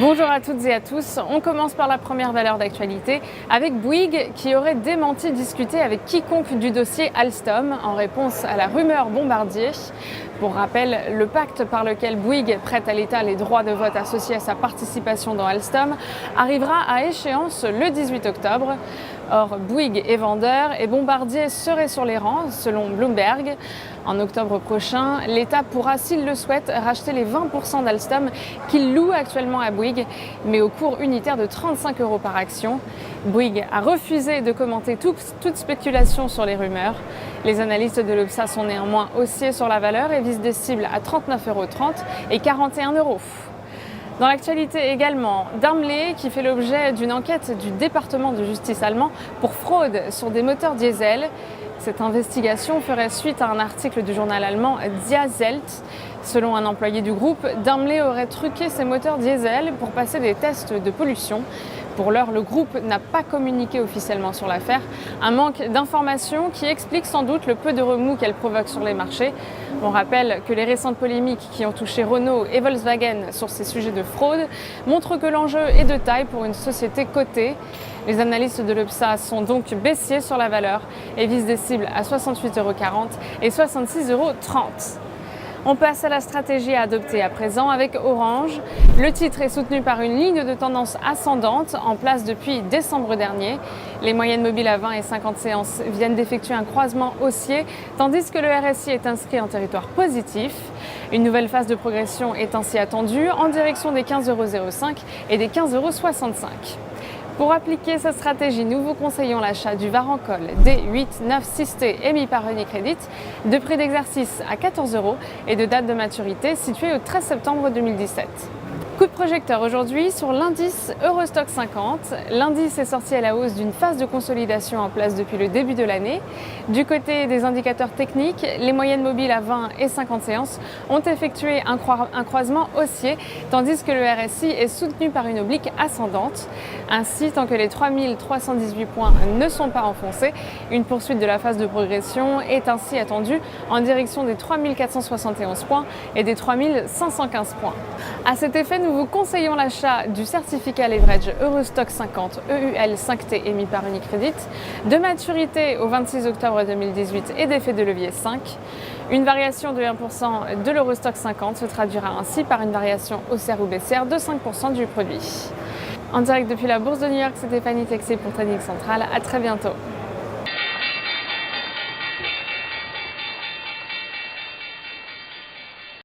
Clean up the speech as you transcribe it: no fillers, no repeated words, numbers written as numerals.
Bonjour à toutes et à tous. On commence par la première valeur d'actualité avec Bouygues qui aurait démenti discuter avec quiconque du dossier Alstom en réponse à la rumeur Bombardier. Pour rappel, le pacte par lequel Bouygues prête à l'État les droits de vote associés à sa participation dans Alstom arrivera à échéance le 18 octobre. Or, Bouygues est vendeur et Bombardier serait sur les rangs, selon Bloomberg. En octobre prochain, l'État pourra, s'il le souhaite, racheter les 20% d'Alstom qu'il loue actuellement à Bouygues, mais au cours unitaire de 35 € par action. Bouygues a refusé de commenter toute spéculation sur les rumeurs. Les analystes de l'UPSA sont néanmoins haussiers sur la valeur et visent des cibles à 39,30 € et 41 €. Dans l'actualité également, Daimler qui fait l'objet d'une enquête du département de justice allemand pour fraude sur des moteurs diesel. Cette investigation ferait suite à un article du journal allemand Die Welt. Selon un employé du groupe, Daimler aurait truqué ses moteurs diesel pour passer des tests de pollution. Pour l'heure, le groupe n'a pas communiqué officiellement sur l'affaire, un manque d'informations qui explique sans doute le peu de remous qu'elle provoque sur les marchés. On rappelle que les récentes polémiques qui ont touché Renault et Volkswagen sur ces sujets de fraude montrent que l'enjeu est de taille pour une société cotée. Les analystes de l'UPSA sont donc baissiers sur la valeur et visent des cibles à 68,40 € et 66,30 €. On passe à la stratégie à adopter à présent avec Orange. Le titre est soutenu par une ligne de tendance ascendante en place depuis décembre dernier. Les moyennes mobiles à 20 et 50 séances viennent d'effectuer un croisement haussier, tandis que le RSI est inscrit en territoire positif. Une nouvelle phase de progression est ainsi attendue en direction des 15,05 € et des 15,65 €. Pour appliquer cette stratégie, nous vous conseillons l'achat du Varancol D896T émis par Unicredit, de prix d'exercice à 14 € et de date de maturité située au 13 septembre 2017. Coup de projecteur aujourd'hui sur l'indice Eurostoxx 50. L'indice est sorti à la hausse d'une phase de consolidation en place depuis le début de l'année. Du côté des indicateurs techniques, les moyennes mobiles à 20 et 50 séances ont effectué un croisement haussier, tandis que le RSI est soutenu par une oblique ascendante. Ainsi, tant que les 3318 points ne sont pas enfoncés, une poursuite de la phase de progression est ainsi attendue en direction des 3471 points et des 3515 points. À cet effet, nous vous conseillons l'achat du certificat leverage Eurostoxx 50 EUL 5T émis par Unicredit, de maturité au 26 octobre 2018 et d'effet de levier 5. Une variation de 1% de l'Eurostoxx 50 se traduira ainsi par une variation haussière ou baissière de 5% du produit. En direct depuis la Bourse de New York, c'était Fanny Texé pour Trading Central. À très bientôt.